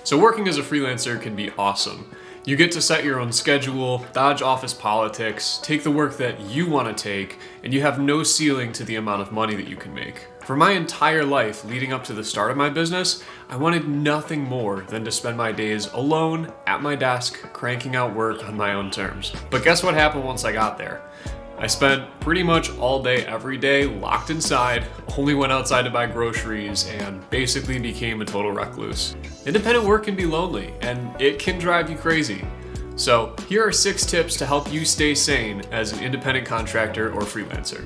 So working as a freelancer can be awesome. You get to set your own schedule, dodge office politics, take the work that you want to take, and you have no ceiling to the amount of money that you can make. For my entire life leading up to the start of my business, I wanted nothing more than to spend my days alone at my desk, cranking out work on my own terms. But guess what happened once I got there? I spent pretty much all day, every day, locked inside, only went outside to buy groceries, and basically became a total recluse. Independent work can be lonely, and it can drive you crazy. So here are 6 tips to help you stay sane as an independent contractor or freelancer.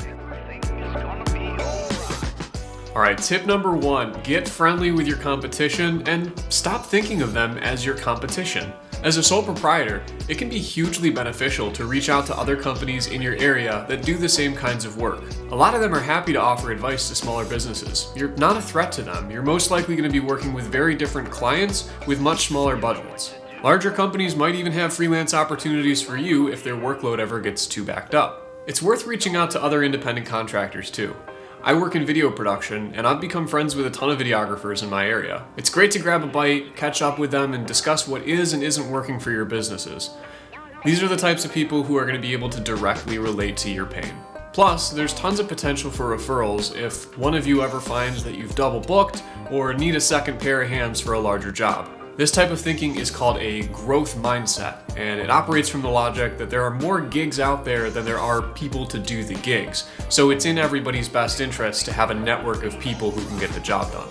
Alright, tip number 1, get friendly with your competition and stop thinking of them as your competition. As a sole proprietor, it can be hugely beneficial to reach out to other companies in your area that do the same kinds of work. A lot of them are happy to offer advice to smaller businesses. You're not a threat to them. You're most likely going to be working with very different clients with much smaller budgets. Larger companies might even have freelance opportunities for you if their workload ever gets too backed up. It's worth reaching out to other independent contractors too. I work in video production, and I've become friends with a ton of videographers in my area. It's great to grab a bite, catch up with them, and discuss what is and isn't working for your businesses. These are the types of people who are going to be able to directly relate to your pain. Plus, there's tons of potential for referrals if one of you ever finds that you've double booked or need a second pair of hands for a larger job. This type of thinking is called a growth mindset, and it operates from the logic that there are more gigs out there than there are people to do the gigs. So it's in everybody's best interest to have a network of people who can get the job done.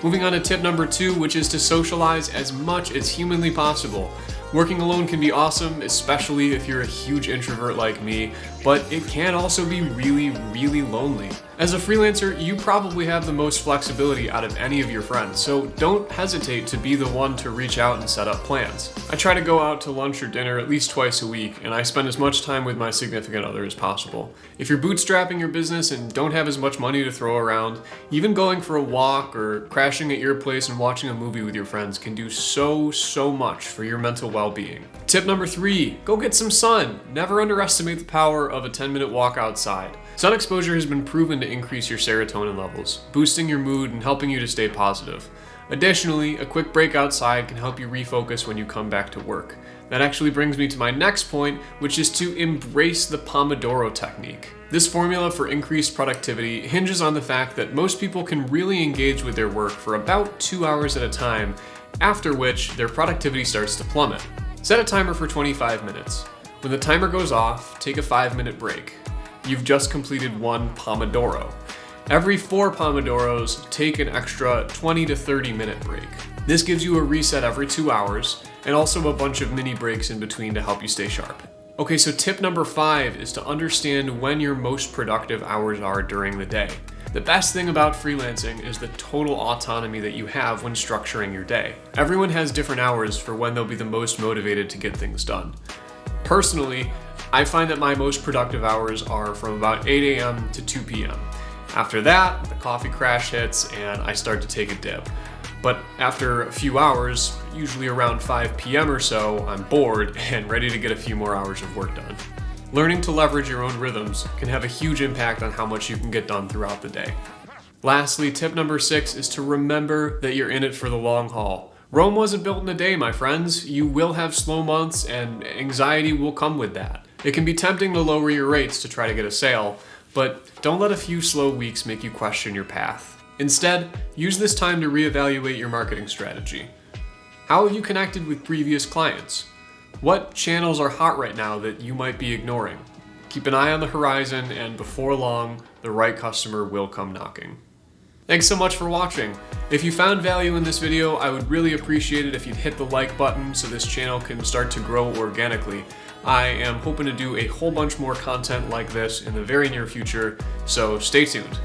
Moving on to tip number 2, which is to socialize as much as humanly possible. Working alone can be awesome, especially if you're a huge introvert like me, but it can also be really, really lonely. As a freelancer, you probably have the most flexibility out of any of your friends, so don't hesitate to be the one to reach out and set up plans. I try to go out to lunch or dinner at least twice a week, and I spend as much time with my significant other as possible. If you're bootstrapping your business and don't have as much money to throw around, even going for a walk or crashing at your place and watching a movie with your friends can do so much for your mental well-being. Tip number 3, go get some sun. Never underestimate the power of a 10-minute walk outside. Sun exposure has been proven to increase your serotonin levels, boosting your mood and helping you to stay positive. Additionally, a quick break outside can help you refocus when you come back to work. That actually brings me to my next point, which is to embrace the Pomodoro Technique. This formula for increased productivity hinges on the fact that most people can really engage with their work for about 2 hours at a time, after which their productivity starts to plummet. Set a timer for 25 minutes. When the timer goes off, take a 5-minute break. You've just completed 1 Pomodoro. Every 4 Pomodoros, take an extra 20 to 30 minute break. This gives you a reset every 2 hours, and also a bunch of mini breaks in between to help you stay sharp. Okay, so tip number 5 is to understand when your most productive hours are during the day. The best thing about freelancing is the total autonomy that you have when structuring your day. Everyone has different hours for when they'll be the most motivated to get things done. Personally, I find that my most productive hours are from about 8 a.m. to 2 p.m. After that, the coffee crash hits and I start to take a dip. But after a few hours, usually around 5 p.m. or so, I'm bored and ready to get a few more hours of work done. Learning to leverage your own rhythms can have a huge impact on how much you can get done throughout the day. Lastly, tip number 6 is to remember that you're in it for the long haul. Rome wasn't built in a day, my friends. You will have slow months and anxiety will come with that. It can be tempting to lower your rates to try to get a sale, but don't let a few slow weeks make you question your path. Instead, use this time to reevaluate your marketing strategy. How have you connected with previous clients? What channels are hot right now that you might be ignoring? Keep an eye on the horizon, and before long, the right customer will come knocking. Thanks so much for watching. If you found value in this video, I would really appreciate it if you'd hit the like button so this channel can start to grow organically. I am hoping to do a whole bunch more content like this in the very near future, so stay tuned.